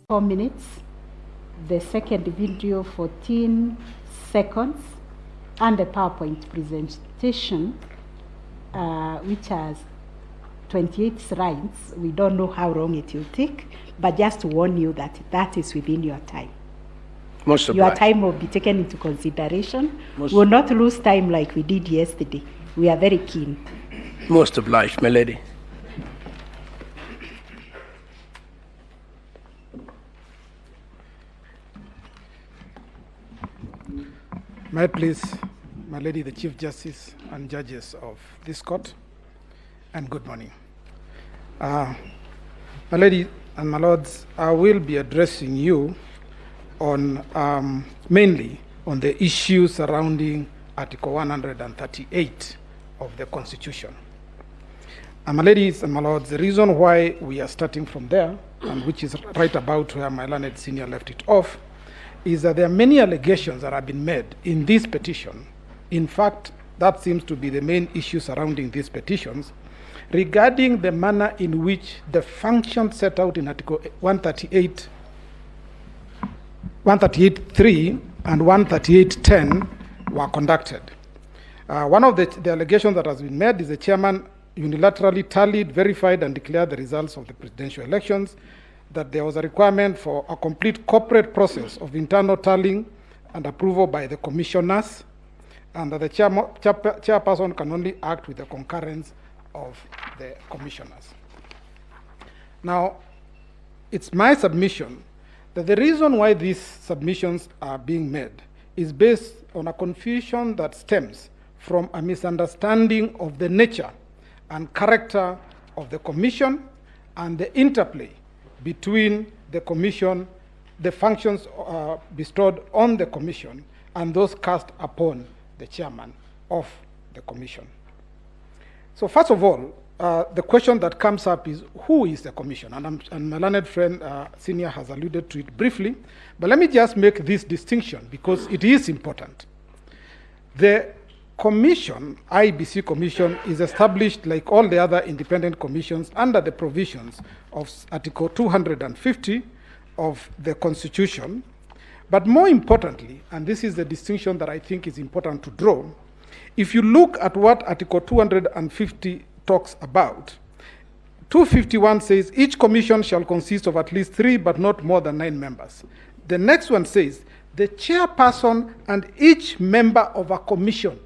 4 minutes. The second video 14 seconds, and the PowerPoint presentation, which has 28 slides. We don't know how long it will take, but just to warn you that that is within your time. Your time will be taken into consideration. We will not lose time like we did yesterday. We are very keen. Most obliged, my lady. May I please, my lady, the Chief Justice and judges of this court, and good morning. My lady and my lords, I will be addressing you on mainly on the issues surrounding Article 138 of the Constitution. And my ladies and my lords, the reason why we are starting from there, and which is right about where my learned senior left it off, is that there are many allegations that have been made in this petition. In fact, that seems to be the main issue surrounding these petitions, regarding the manner in which the functions set out in Article 138.3 and 138.10 were conducted. One of the allegations that has been made is the chairman unilaterally tallied, verified, and declared the results of the presidential elections, that there was a requirement for a complete corporate process of internal tallying and approval by the commissioners, and that the chairperson can only act with the concurrence of the commissioners. Now, it's my submission that the reason why these submissions are being made is based on a confusion that stems from a misunderstanding of the nature and character of the commission and the interplay between the commission, the functions bestowed on the commission, and those cast upon the chairman of the commission. So first of all, the question that comes up is, who is the commission? And my learned friend, Senior, has alluded to it briefly, but let me just make this distinction because it is important. The commission, Iebc commission, is established like all the other independent commissions under the provisions of Article 250 of the Constitution. But more importantly, and this is the distinction that I think is important to draw, if you look at what Article 250 talks about, 251 says each commission shall consist of at least 3 but not more than 9 members. The next one says the chairperson and each member of a commission,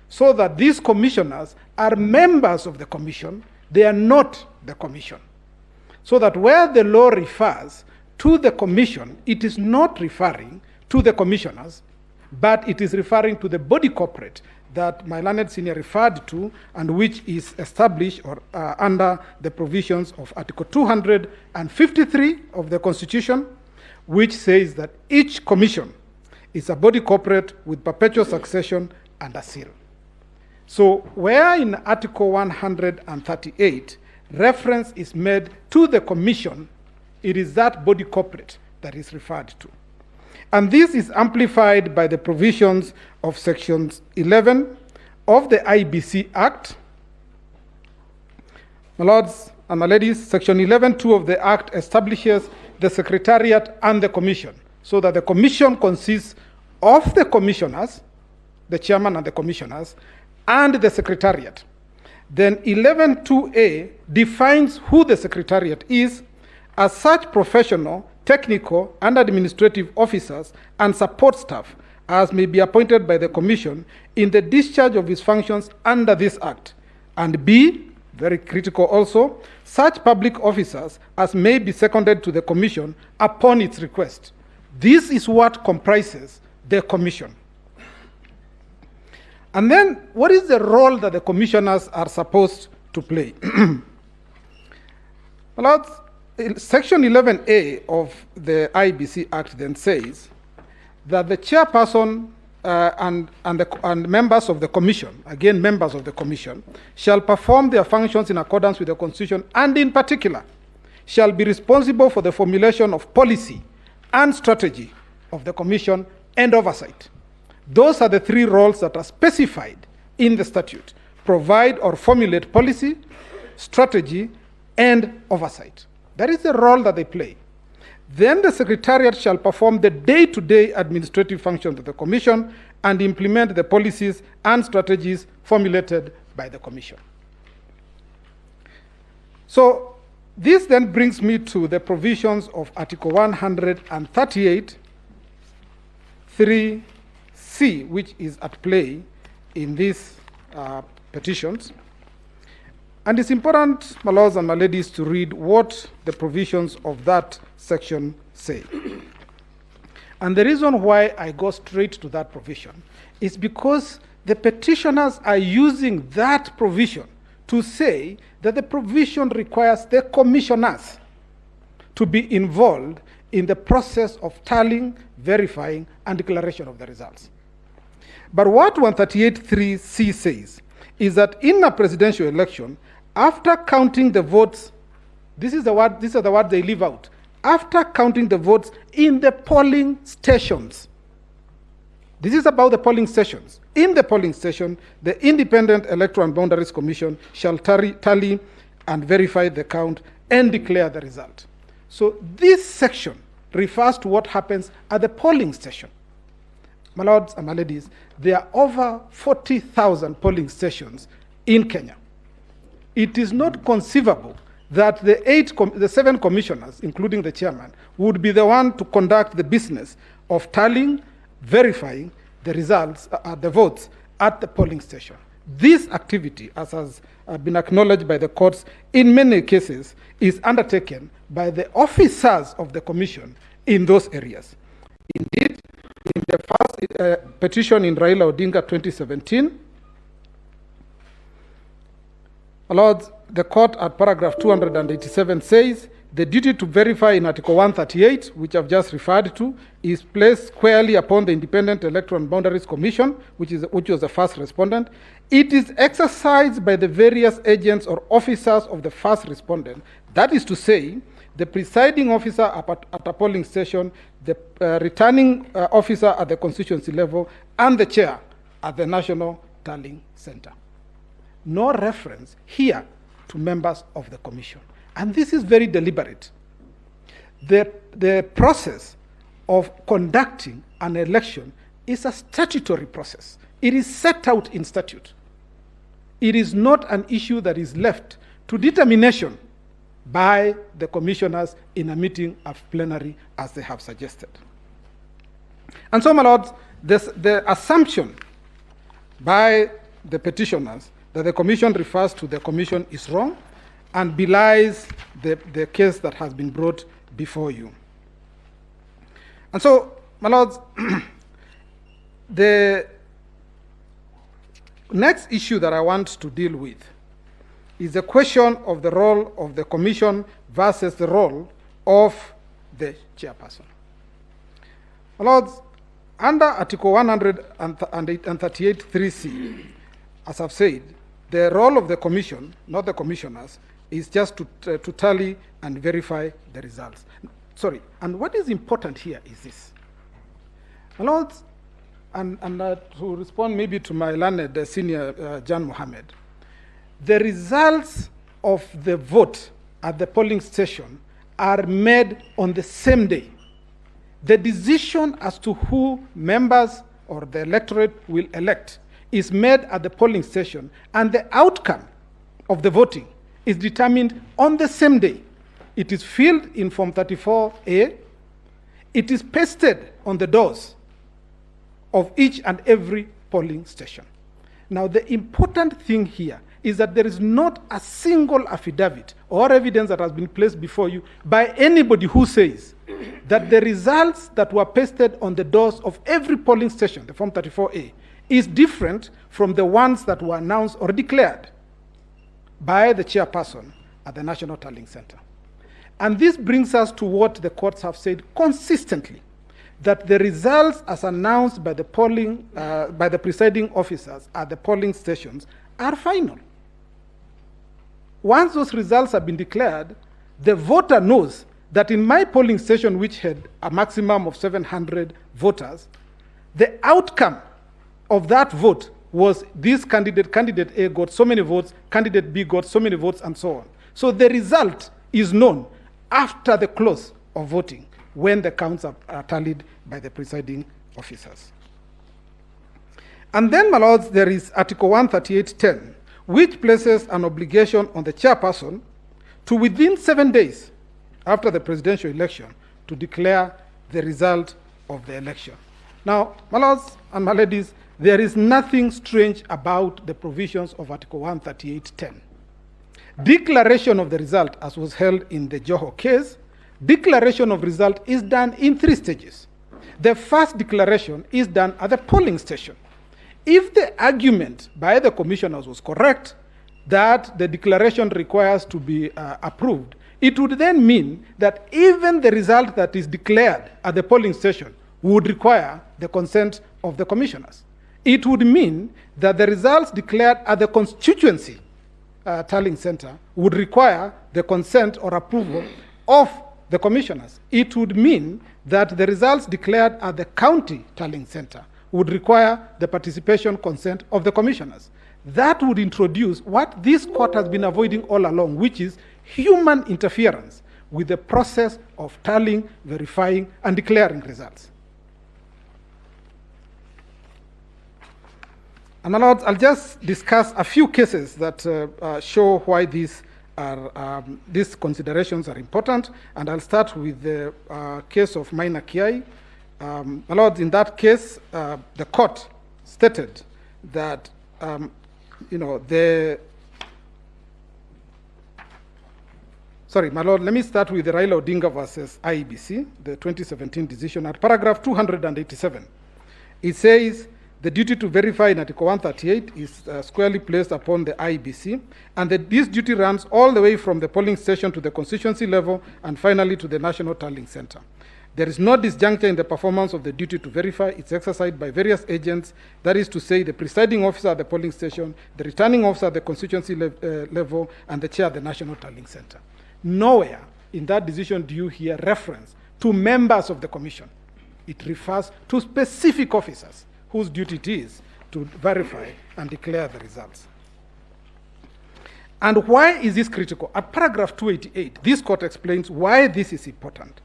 so that these commissioners are members of the commission, they are not the commission. So that where the law refers to the commission, it is not referring to the commissioners, but it is referring to the body corporate that my learned senior referred to, and which is established or under the provisions of Article 253 of the Constitution, which says that each commission is a body corporate with perpetual succession and a seal. So where in Article 138 reference is made to the commission, it is that body corporate that is referred to. And this is amplified by the provisions of Sections 11 of the Iebc Act. My lords and my ladies, Section 11.2 of the Act establishes the Secretariat and the Commission, so that the Commission consists of the commissioners, the chairman and the commissioners, and the Secretariat. Then 11.2a defines who the Secretariat is as such professional, technical, and administrative officers and support staff as may be appointed by the Commission in the discharge of its functions under this Act. And B, very critical also, such public officers as may be seconded to the Commission upon its request. This is what comprises the Commission. And then, what is the role that the commissioners are supposed to play? Well, Section 11A of the Iebc Act then says that the chairperson and members of the commission, again members of the commission, shall perform their functions in accordance with the Constitution, and in particular, shall be responsible for the formulation of policy and strategy of the commission and oversight. Those are the 3 roles that are specified in the statute provide or formulate policy, strategy, and oversight. That is the role that they play. Then the Secretariat shall perform the day-to-day administrative functions of the Commission and implement the policies and strategies formulated by the Commission. So this then brings me to the provisions of Article 138, 3C, which is at play in these petitions. And it's important, my lords and my ladies, to read what the provisions of that section say. And the reason why I go straight to that provision is because the petitioners are using that provision to say that the provision requires the commissioners to be involved in the process of tallying, verifying, and declaration of the results. But what 138.3c says is that in a presidential election, after counting the votes, these are the words they leave out, after counting the votes in the polling stations. This is about the polling stations. In the polling station, the Independent Electoral and Boundaries Commission shall tally and verify the count and declare the result. So this section refers to what happens at the polling station. My lords and my ladies, there are over 40,000 polling stations in Kenya. It is not conceivable that the 7 commissioners, including the chairman, would be the one to conduct the business of tallying, verifying the results, the votes at the polling station. This activity, as has been acknowledged by the courts in many cases, is undertaken by the officers of the commission in those areas. Indeed, in the first petition in Raila Ondinga 2017, Lords, the court at paragraph 287 says, the duty to verify in Article 138, which I've just referred to, is placed squarely upon the Independent Electoral and Boundaries Commission, which was the first respondent. It is exercised by the various agents or officers of the first respondent. That is to say, the presiding officer at a polling station, the returning officer at the constituency level, and the chair at the National Tallying Center. No reference here to members of the commission. And this is very deliberate. The process of conducting an election is a statutory process. It is set out in statute. It is not an issue that is left to determination by the commissioners in a meeting of plenary, as they have suggested. And so, my lords, the assumption by the petitioners that the commission refers to the commission is wrong and belies the case that has been brought before you. And so, my lords, the next issue that I want to deal with is the question of the role of the commission versus the role of the chairperson. My lords, under Article 138.3c, as I've said, the role of the commission, not the commissioners, is just to tally and verify the results. Sorry, and what is important here is this. My lords, and to respond maybe to my learned senior John Mohammed, the results of the vote at the polling station are made on the same day. The decision as to who members or the electorate will elect is made at the polling station, and the outcome of the voting is determined on the same day. It is filled in Form 34A. It is pasted on the doors of each and every polling station. Now, the important thing here is that there is not a single affidavit or evidence that has been placed before you by anybody who says that the results that were pasted on the doors of every polling station, the Form 34A, is different from the ones that were announced or declared by the chairperson at the National Tallying Center. And this brings us to what the courts have said consistently, that the results as announced by the by the presiding officers at the polling stations are final. Once those results have been declared, the voter knows that in my polling station, which had a maximum of 700 voters, the outcome of that vote was this candidate A got so many votes, candidate B got so many votes, and so on. So the result is known after the close of voting, when the counts are tallied by the presiding officers. And then, my lords, there is Article 138.10, which places an obligation on the chairperson to, within 7 days after the presidential election, to declare the result of the election. Now, my lords and my ladies, there is nothing strange about the provisions of Article 138.10. Declaration of the result, as was held in the Joho case, declaration of result is done in 3 stages. The first declaration is done at the polling station. If the argument by the commissioners was correct that the declaration requires to be approved, it would then mean that even the result that is declared at the polling station would require the consent of the commissioners. It would mean that the results declared at the constituency tallying center would require the consent or approval of the commissioners. It would mean that the results declared at the county tallying center would require the participation consent of the commissioners. That would introduce what this court has been avoiding all along, which is human interference with the process of tallying, verifying, and declaring results. And my lords, I'll just discuss a few cases that show why these considerations are important, and I'll start with the case of Maina Kiai. My lords, in that case, the court stated that, my lord, let me start with the Raila Ondinga versus Iebc, the 2017 decision. At paragraph 287, it says, the duty to verify in Article 138 is squarely placed upon the Iebc, and that this duty runs all the way from the polling station to the constituency level and finally to the National Tallying Center. There is no disjuncture in the performance of the duty to verify. It's exercised by various agents, that is to say the presiding officer at the polling station, the returning officer at the constituency level, and the chair at the National Tallying Center. Nowhere in that decision do you hear reference to members of the commission. It refers to specific officers whose duty it is to verify and declare the results. And why is this critical? At paragraph 288, this court explains why this is important.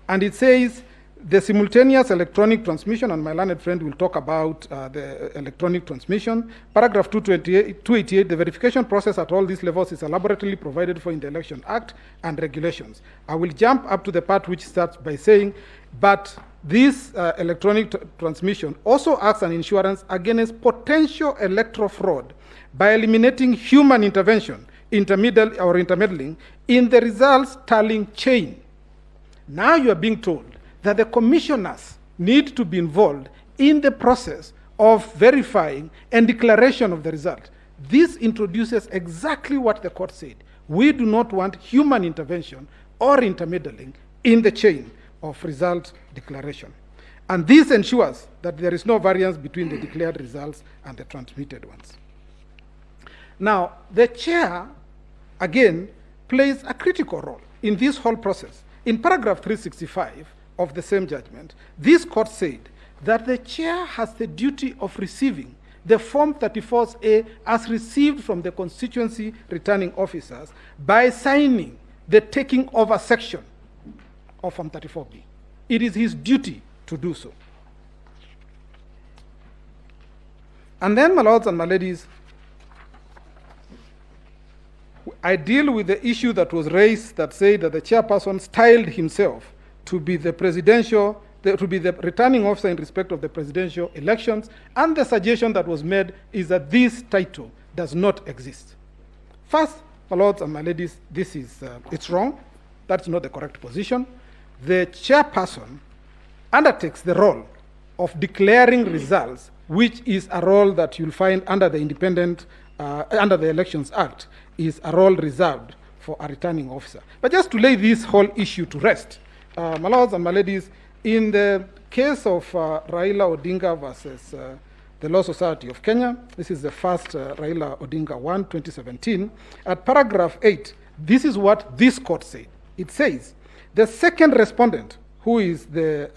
And it says, the simultaneous electronic transmission, and my learned friend will talk about the electronic transmission. Paragraph 288, the verification process at all these levels is elaborately provided for in the Election Act and regulations. I will jump up to the part which starts by saying, but this electronic transmission also acts an insurance against potential electoral fraud by eliminating human intervention, intermeddling in the results tallying chain. Now you are being told that the commissioners need to be involved in the process of verifying and declaration of the result. This introduces exactly what the court said. We do not want human intervention or intermeddling in the chain of result declaration. And this ensures that there is no variance between the declared results and the transmitted ones. Now, the chair, again, plays a critical role in this whole process. In paragraph 365 of the same judgment, this court said that the chair has the duty of receiving the Form 34A as received from the constituency returning officers by signing the taking over section of Form 34B. It is his duty to do so. And then, my lords and my ladies, I deal with the issue that was raised that said that the chairperson styled himself to be the returning officer in respect of the presidential elections, and the suggestion that was made is that this title does not exist. First, my lords and my ladies, this is it's wrong. That's not the correct position. The chairperson undertakes the role of declaring results, which is a role that you'll find under the under the Elections Act, is a role reserved for a returning officer. But just to lay this whole issue to rest, my lords and my ladies, in the case of Raila Ondinga versus the Law Society of Kenya, this is the first Raila Ondinga 1, 2017, at paragraph 8, this is what this court said. It says, the second respondent who is the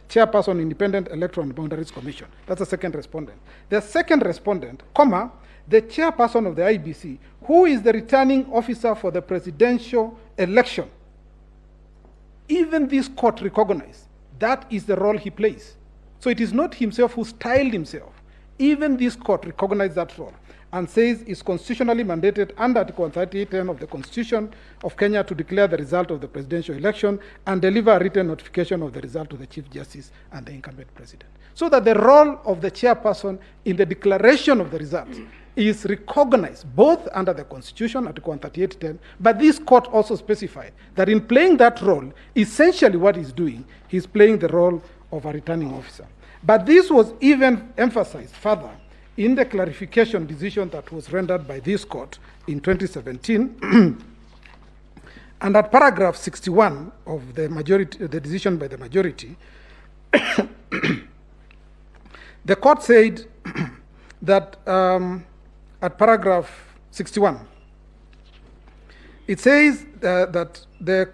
chairperson, Independent Electoral and Boundaries Commission. That's the second respondent. The second respondent, comma, the chairperson of the Iebc, who is the returning officer for the presidential election. Even this court recognized that is the role he plays. So it is not himself who styled himself. Even this court recognized that role and says it's constitutionally mandated under Article 138 of the Constitution of Kenya to declare the result of the presidential election and deliver a written notification of the result to the Chief Justice and the incumbent president. So that the role of the chairperson in the declaration of the results is recognized both under the Constitution, Article 138, but this court also specified that in playing that role, essentially what he's doing, he's playing the role of a returning officer. But this was even emphasized further in the clarification decision that was rendered by this court in 2017, and at paragraph 61 of the majority, the decision by the majority, the court said that at paragraph 61, it says that the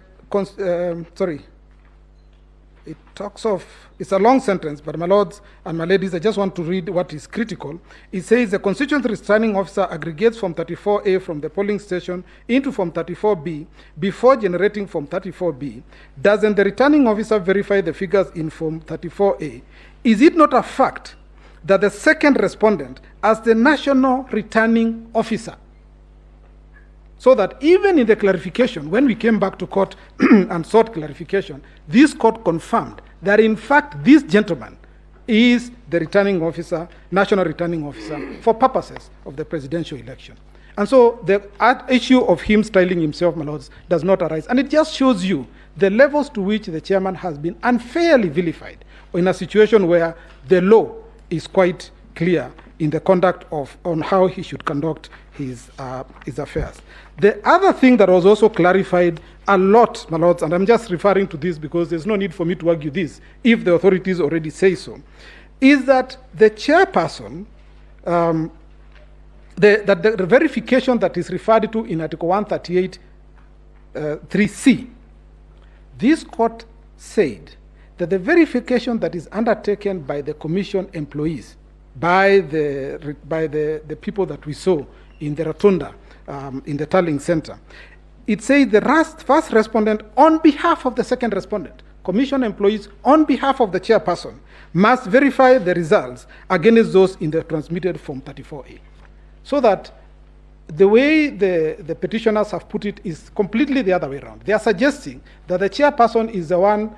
it talks of, it's a long sentence, but my lords and my ladies, I just want to read what is critical. It says the constituency returning officer aggregates Form 34A from the polling station into Form 34B before generating Form 34B. Doesn't the returning officer verify the figures in Form 34A? Is it not a fact that the second respondent, as the national returning officer, so that even in the clarification, when we came back to court and sought clarification, this court confirmed that in fact this gentleman is the returning officer, national returning officer, for purposes of the presidential election. And so the issue of him styling himself, my lords, does not arise. And it just shows you the levels to which the chairman has been unfairly vilified in a situation where the law is quite clear in the conduct of, on how he should conduct his affairs. The other thing that was also clarified a lot, my lords, and I'm just referring to this because there's no need for me to argue this, if the authorities already say so, is that the chairperson, that the verification that is referred to in Article 138, 3C, this court said that the verification that is undertaken by the commission employees, by the people that we saw in the rotunda, in the tallying center, it says the first respondent on behalf of the second respondent, commission employees on behalf of the chairperson, must verify the results against those in the transmitted Form 34A. So that the way the petitioners have put it is completely the other way around. They are suggesting that the chairperson is the one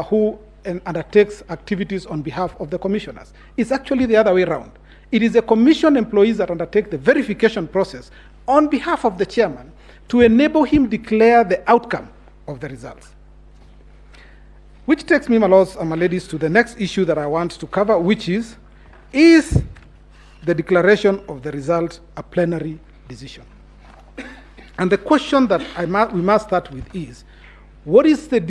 who undertakes activities on behalf of the commissioners. It's actually the other way around. It is the commission employees that undertake the verification process on behalf of the chairman to enable him declare the outcome of the results. Which takes me, my lords and my ladies, to the next issue that I want to cover, which is the declaration of the result a plenary decision? And the question that we must start with is, what is the